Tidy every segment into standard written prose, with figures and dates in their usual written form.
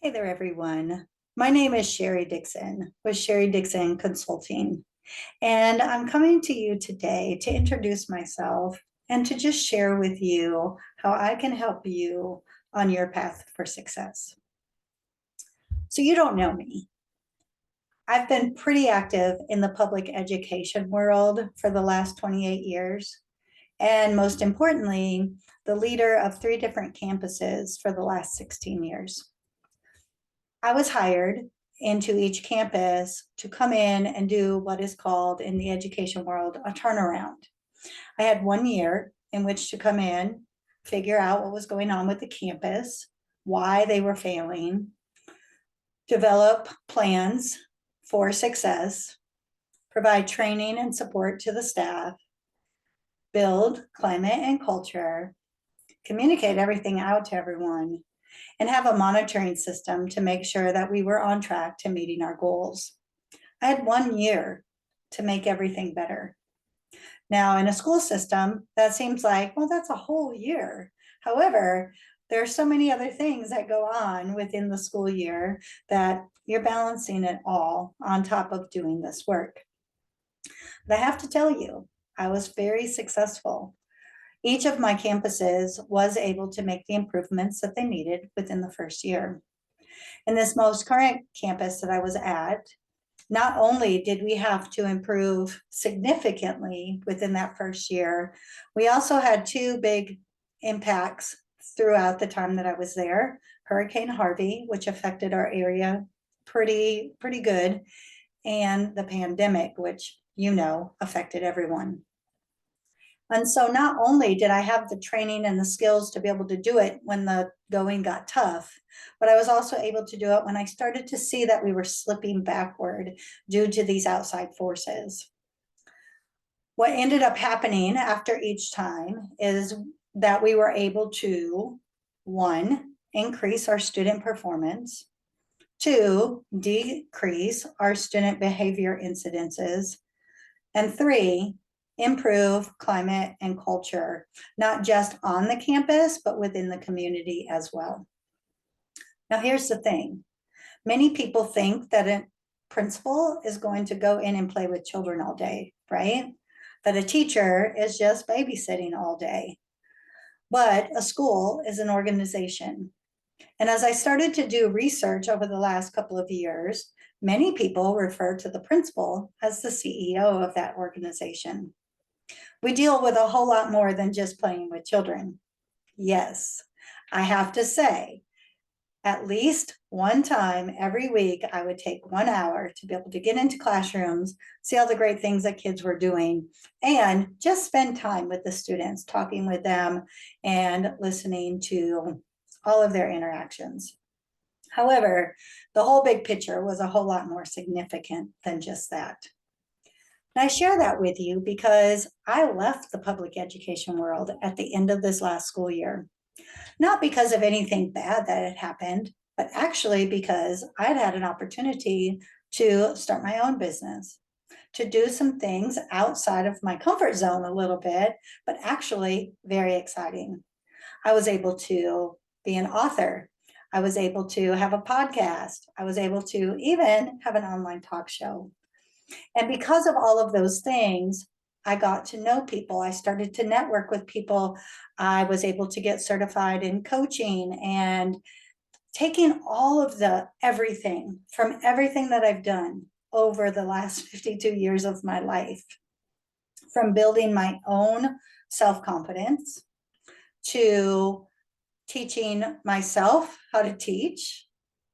Hey there, everyone. My name is Cheri Dixon with Cheri Dixon Consulting, and I'm coming to you today to introduce myself and to just share with you how I can help you on your path for success. So, you don't know me. I've been pretty active in the public education world for the last 28 years, and most importantly, the leader of 3 different campuses for the last 16 years. I was hired into each campus to come in and do what is called in the education world a turnaround. I had 1 year in which to come in, figure out what was going on with the campus, why they were failing, develop plans for success, provide training and support to the staff, build climate and culture, communicate everything out to everyone, and have a monitoring system to make sure that we were on track to meeting our goals. I had 1 year to make everything better. Now, in a school system, that seems like, well, that's a whole year. However, there are so many other things that go on within the school year that you're balancing it all on top of doing this work. But I have to tell you, I was very successful. Each of my campuses was able to make the improvements that they needed within the first year. In this most current campus that I was at, not only did we have to improve significantly within that first year, we also had 2 big impacts throughout the time that I was there. Hurricane Harvey, which affected our area pretty good, and the pandemic, which affected everyone. And so not only did I have the training and the skills to be able to do it when the going got tough, but I was also able to do it when I started to see that we were slipping backward due to these outside forces. What ended up happening after each time is that we were able to, 1, increase our student performance, 2, decrease our student behavior incidences, and 3, improve climate and culture, not just on the campus, but within the community as well. Now, here's the thing. Many people think that a principal is going to go in and play with children all day, right? That a teacher is just babysitting all day. But a school is an organization. And as I started to do research over the last couple of years, many people refer to the principal as the CEO of that organization. We deal with a whole lot more than just playing with children. Yes, I have to say, at least one time every week, I would take 1 hour to be able to get into classrooms, see all the great things that kids were doing, and just spend time with the students, talking with them and listening to all of their interactions. However, the whole big picture was a whole lot more significant than just that. And I share that with you because I left the public education world at the end of this last school year. Not because of anything bad that had happened, but actually because I'd had an opportunity to start my own business, to do some things outside of my comfort zone a little bit, but actually very exciting. I was able to be an author. I was able to have a podcast. I was able to even have an online talk show. And because of all of those things, I got to know people. I started to network with people. I was able to get certified in coaching and taking all of everything that I've done over the last 52 years of my life, from building my own self-confidence to teaching myself how to teach,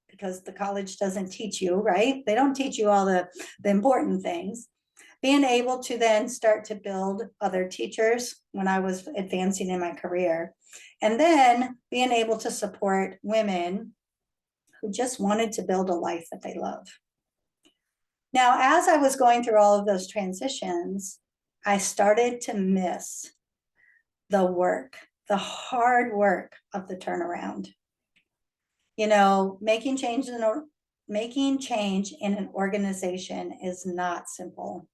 because the college doesn't teach you, right? They don't teach you all the important things. Being able to then start to build other teachers when I was advancing in my career, and then being able to support women who just wanted to build a life that they love. Now, as I was going through all of those transitions, I started to miss the work, the hard work of the turnaround. Making change in an organization is not simple.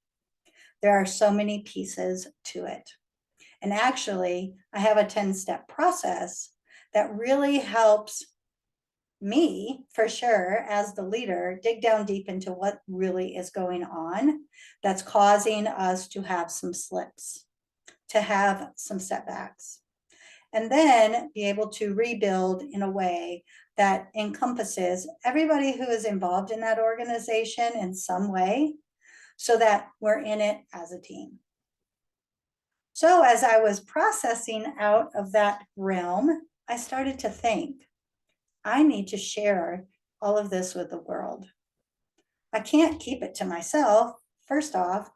There are so many pieces to it. And actually, I have a 10-step process that really helps me, for sure, as the leader, dig down deep into what really is going on that's causing us to have some slips, to have some setbacks, and then be able to rebuild in a way that encompasses everybody who is involved in that organization in some way, so that we're in it as a team. So as I was processing out of that realm, I started to think, I need to share all of this with the world. I can't keep it to myself. First off,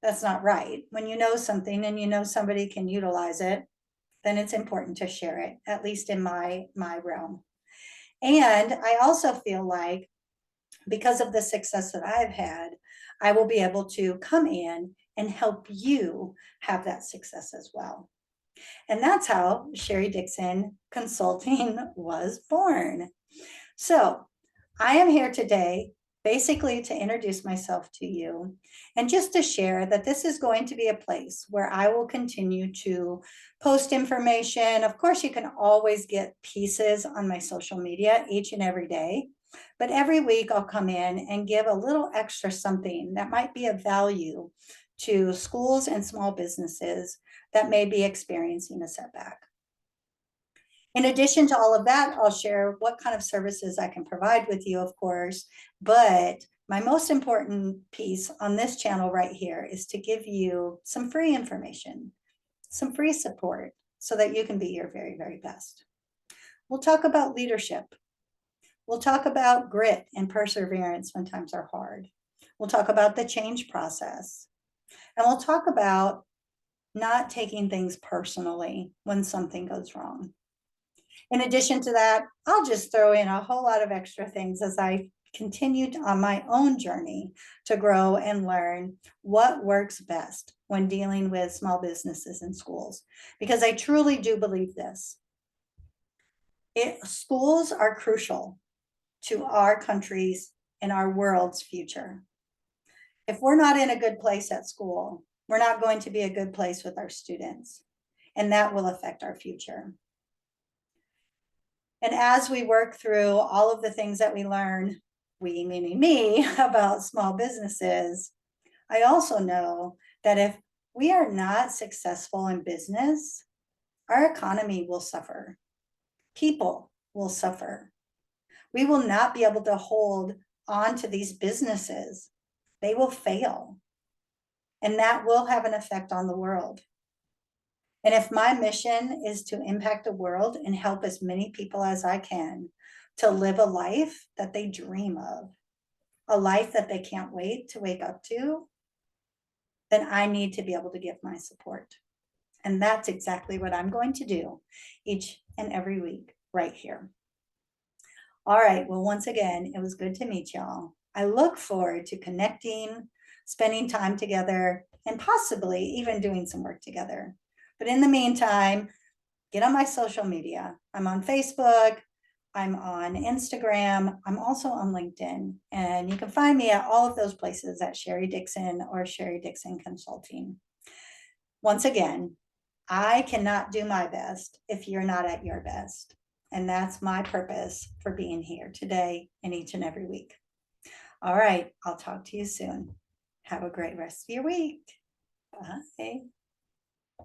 that's not right. When you know something and you know somebody can utilize it, then it's important to share it, at least in my realm. And I also feel like, because of the success that I've had, I will be able to come in and help you have that success as well. And that's how Cheri Dixon Consulting was born. So I am here today basically to introduce myself to you and just to share that this is going to be a place where I will continue to post information. Of course, you can always get pieces on my social media each and every day, but every week I'll come in and give a little extra something that might be of value to schools and small businesses that may be experiencing a setback. In addition to all of that, I'll share what kind of services I can provide with you, of course, but my most important piece on this channel right here is to give you some free information, some free support, so that you can be your very, very best. We'll talk about leadership. We'll talk about grit and perseverance when times are hard. We'll talk about the change process. And we'll talk about not taking things personally when something goes wrong. In addition to that, I'll just throw in a whole lot of extra things as I continued on my own journey to grow and learn what works best when dealing with small businesses and schools. Because I truly do believe this. Schools are crucial to our country's and our world's future. If we're not in a good place at school, we're not going to be a good place with our students, and that will affect our future. And as we work through all of the things that we learn, we meaning me, about small businesses, I also know that if we are not successful in business, our economy will suffer. People will suffer. We will not be able to hold on to these businesses. They will fail. And that will have an effect on the world. And if my mission is to impact the world and help as many people as I can to live a life that they dream of, a life that they can't wait to wake up to, then I need to be able to give my support. And that's exactly what I'm going to do each and every week right here. All right, well, once again, it was good to meet y'all. I look forward to connecting, spending time together, and possibly even doing some work together. But in the meantime, get on my social media. I'm on Facebook, I'm on Instagram, I'm also on LinkedIn, and you can find me at all of those places at Cheri Dixon or Cheri Dixon Consulting. Once again, I cannot do my best if you're not at your best. And that's my purpose for being here today and each and every week. All right, I'll talk to you soon. Have a great rest of your week. Bye.